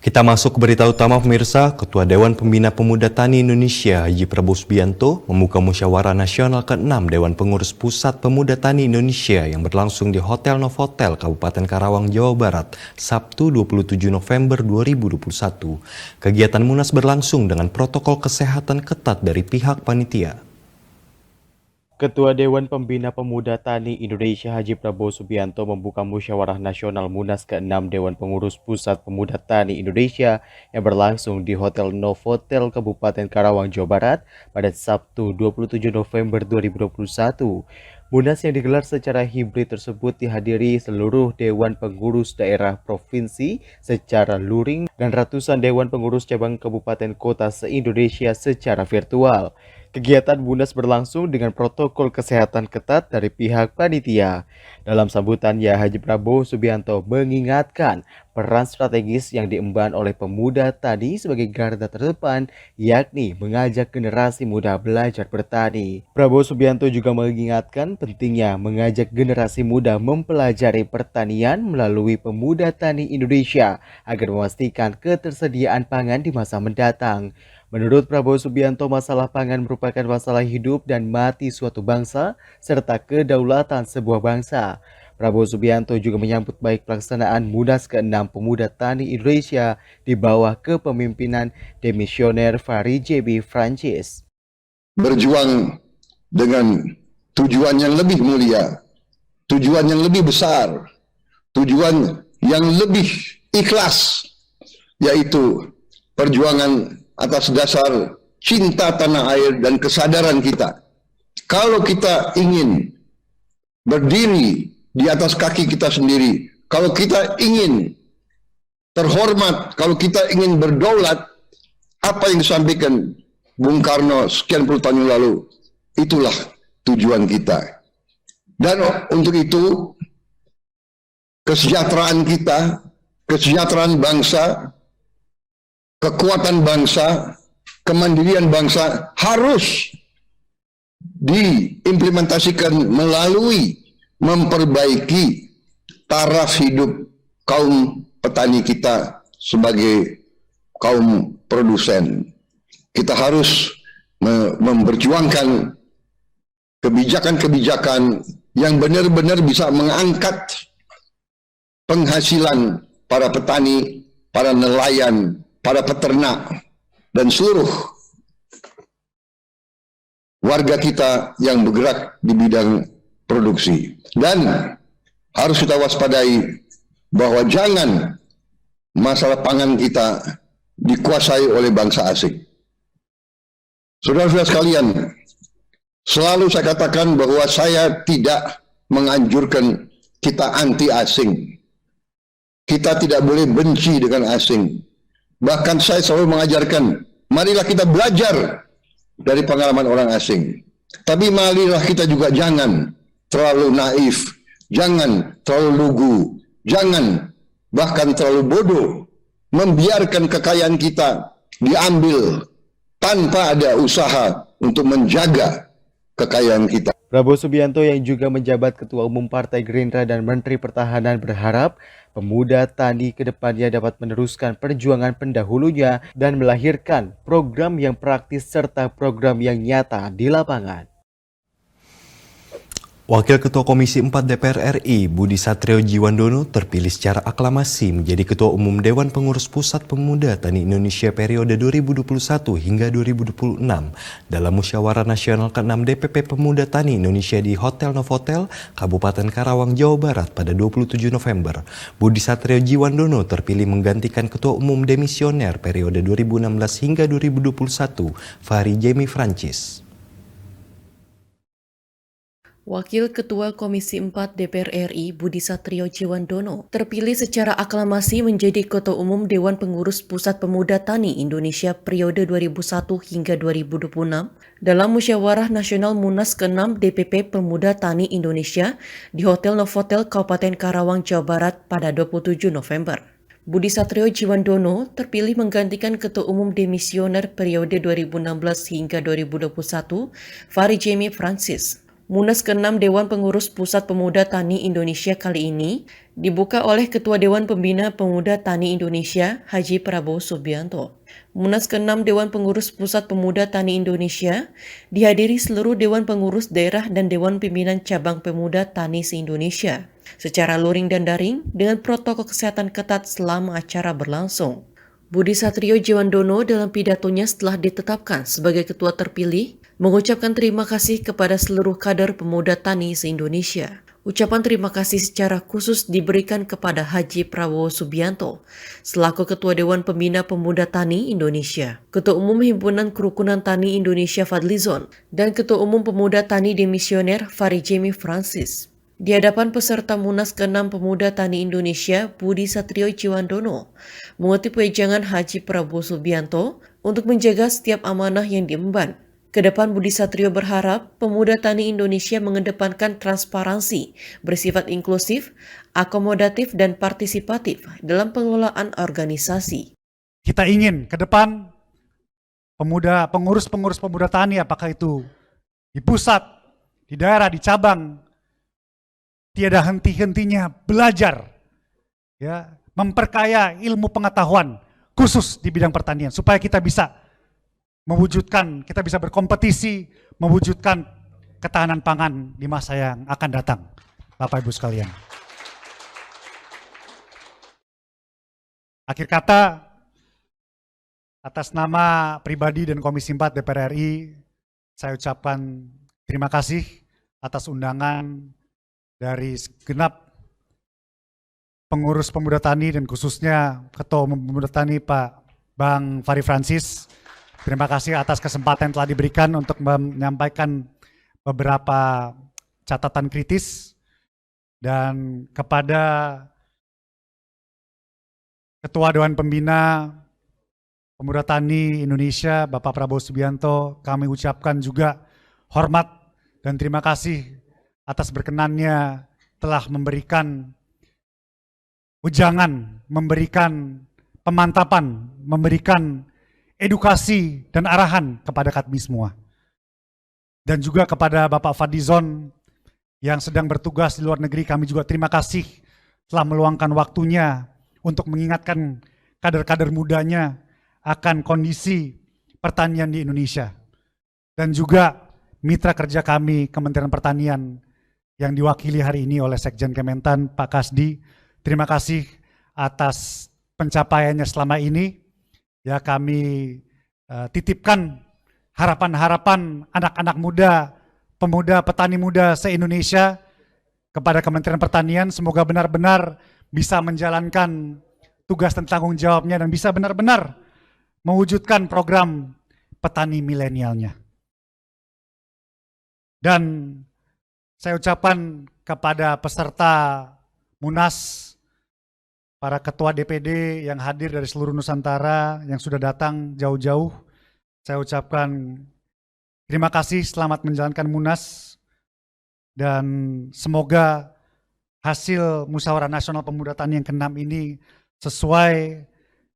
Kita masuk ke berita utama pemirsa. Ketua Dewan Pembina Pemuda Tani Indonesia Haji Prabowo Subianto membuka musyawarah nasional ke-6 Dewan Pengurus Pusat Pemuda Tani Indonesia yang berlangsung di Hotel Novotel Kabupaten Karawang, Jawa Barat, Sabtu 27 November 2021. Kegiatan Munas berlangsung dengan protokol kesehatan ketat dari pihak panitia. Ketua Dewan Pembina Pemuda Tani Indonesia Haji Prabowo Subianto membuka musyawarah nasional Munas ke-6 Dewan Pengurus Pusat Pemuda Tani Indonesia yang berlangsung di Hotel Novotel Kabupaten Karawang, Jawa Barat pada Sabtu 27 November 2021. Munas yang digelar secara hibrid tersebut dihadiri seluruh Dewan Pengurus Daerah Provinsi secara luring dan ratusan Dewan Pengurus Cabang Kabupaten Kota se-Indonesia secara virtual. Kegiatan Munas berlangsung dengan protokol kesehatan ketat dari pihak panitia. Dalam sambutannya, Haji Prabowo Subianto mengingatkan peran strategis yang diemban oleh pemuda tani sebagai garda terdepan, yakni mengajak generasi muda belajar bertani. Prabowo Subianto juga mengingatkan pentingnya mengajak generasi muda mempelajari pertanian melalui Pemuda Tani Indonesia agar memastikan ketersediaan pangan di masa mendatang. Menurut Prabowo Subianto, masalah pangan merupakan masalah hidup dan mati suatu bangsa serta kedaulatan sebuah bangsa. Prabowo Subianto juga menyambut baik pelaksanaan Munas ke-6 Pemuda Tani Indonesia di bawah kepemimpinan demisioner Fahri J.B. Francis. Berjuang dengan tujuan yang lebih mulia, tujuan yang lebih besar, tujuan yang lebih ikhlas, yaitu perjuangan atas dasar cinta tanah air dan kesadaran kita. Kalau kita ingin berdiri di atas kaki kita sendiri, kalau kita ingin terhormat, kalau kita ingin berdaulat, apa yang disampaikan Bung Karno sekian puluh tahun yang lalu, itulah tujuan kita. Dan untuk itu, kesejahteraan kita, kesejahteraan bangsa, kekuatan bangsa, kemandirian bangsa harus diimplementasikan melalui memperbaiki taraf hidup kaum petani kita sebagai kaum produsen. Kita harus memperjuangkan kebijakan-kebijakan yang benar-benar bisa mengangkat penghasilan para petani, para nelayan, para peternak, dan seluruh warga kita yang bergerak di bidang produksi. Dan harus kita waspadai bahwa jangan masalah pangan kita dikuasai oleh bangsa asing. Saudara-saudara sekalian, selalu saya katakan bahwa saya tidak menganjurkan kita anti asing. Kita tidak boleh benci dengan asing. Bahkan saya selalu mengajarkan, marilah kita belajar dari pengalaman orang asing. Tapi marilah kita juga jangan terlalu naif, jangan terlalu lugu, jangan bahkan terlalu bodoh, membiarkan kekayaan kita diambil tanpa ada usaha untuk menjaga kekayaan kita. Prabowo Subianto yang juga menjabat Ketua Umum Partai Gerindra dan Menteri Pertahanan berharap pemuda tani ke depannya dapat meneruskan perjuangan pendahulunya dan melahirkan program yang praktis serta program yang nyata di lapangan. Wakil Ketua Komisi 4 DPR RI Budi Satriojiwandono terpilih secara aklamasi menjadi Ketua Umum Dewan Pengurus Pusat Pemuda Tani Indonesia periode 2021 hingga 2026 dalam Musyawarah Nasional ke-6 DPP Pemuda Tani Indonesia di Hotel Novotel, Kabupaten Karawang, Jawa Barat pada 27 November. Budi Satriojiwandono terpilih menggantikan Ketua Umum demisioner periode 2016 hingga 2021, Fahri J.B. Francis. Wakil Ketua Komisi 4 DPR RI Budi Satriojiwandono terpilih secara aklamasi menjadi Ketua Umum Dewan Pengurus Pusat Pemuda Tani Indonesia periode 2001 hingga 2026 dalam Musyawarah Nasional Munas ke-6 DPP Pemuda Tani Indonesia di Hotel Novotel Kabupaten Karawang, Jawa Barat pada 27 November. Budi Satriojiwandono terpilih menggantikan Ketua Umum demisioner periode 2016 hingga 2021, Fahri J.B. Francis. Munas ke-6 Dewan Pengurus Pusat Pemuda Tani Indonesia kali ini dibuka oleh Ketua Dewan Pembina Pemuda Tani Indonesia, Haji Prabowo Subianto. Munas ke-6 Dewan Pengurus Pusat Pemuda Tani Indonesia dihadiri seluruh Dewan Pengurus Daerah dan Dewan Pimpinan Cabang Pemuda Tani se-Indonesia secara luring dan daring dengan protokol kesehatan ketat selama acara berlangsung. Budi Satrio Djiwandono dalam pidatonya setelah ditetapkan sebagai ketua terpilih mengucapkan terima kasih kepada seluruh kader pemuda tani se-Indonesia. Ucapan terima kasih secara khusus diberikan kepada Haji Prabowo Subianto selaku Ketua Dewan Pembina Pemuda Tani Indonesia, Ketua Umum Himpunan Kerukunan Tani Indonesia Fadlizon, dan Ketua Umum Pemuda Tani Demisioner Farijemi Francis. Di hadapan peserta Munas ke-6 Pemuda Tani Indonesia, Budi Satrio Djiwandono mengutip wejangan Haji Prabowo Subianto untuk menjaga setiap amanah yang diemban. Kedepan Budi Satrio berharap pemuda tani Indonesia mengedepankan transparansi, bersifat inklusif, akomodatif, dan partisipatif dalam pengelolaan organisasi. Kita ingin ke depan pengurus-pengurus pemuda tani, apakah itu di pusat, di daerah, di cabang, tiada henti-hentinya belajar, ya, memperkaya ilmu pengetahuan khusus di bidang pertanian supaya kita bisa mewujudkan, kita bisa berkompetisi mewujudkan ketahanan pangan di masa yang akan datang, Bapak Ibu sekalian. Akhir kata, atas nama pribadi dan Komisi 4 DPR RI, saya ucapkan terima kasih atas undangan dari segenap pengurus pemuda tani dan khususnya Ketua Umum Pemuda Tani Pak Bang Fari Francis. Terima kasih atas kesempatan yang telah diberikan untuk menyampaikan beberapa catatan kritis, dan kepada Ketua Dewan Pembina Pemuda Tani Indonesia Bapak Prabowo Subianto, kami ucapkan juga hormat dan terima kasih atas berkenannya telah memberikan ujangan, memberikan pemantapan, memberikan edukasi dan arahan kepada kami semua. Dan juga kepada Bapak Fadlizon yang sedang bertugas di luar negeri, kami juga terima kasih telah meluangkan waktunya untuk mengingatkan kader-kader mudanya akan kondisi pertanian di Indonesia. Dan juga mitra kerja kami Kementerian Pertanian yang diwakili hari ini oleh Sekjen Kementan, Pak Kasdi. Terima kasih atas pencapaiannya selama ini. Ya, kami titipkan harapan-harapan anak-anak muda, pemuda, petani muda se-Indonesia kepada Kementerian Pertanian. Semoga benar-benar bisa menjalankan tugas dan tanggung jawabnya dan bisa benar-benar mewujudkan program petani milenialnya. Dan saya ucapkan kepada peserta Munas, para ketua DPD yang hadir dari seluruh Nusantara yang sudah datang jauh-jauh, saya ucapkan terima kasih, selamat menjalankan Munas, dan semoga hasil Musyawarah Nasional Pemuda Tani yang ke-6 ini sesuai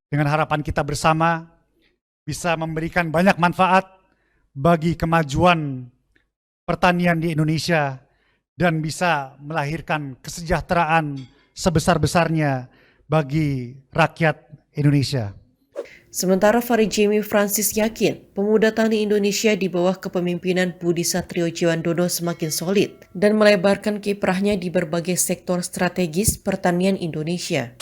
dengan harapan kita bersama, bisa memberikan banyak manfaat bagi kemajuan pertanian di Indonesia dan bisa melahirkan kesejahteraan sebesar-besarnya bagi rakyat Indonesia. Sementara Farijemi Francis yakin pemuda tani Indonesia di bawah kepemimpinan Budi Satrio Djiwandono semakin solid dan melebarkan kiprahnya di berbagai sektor strategis pertanian Indonesia.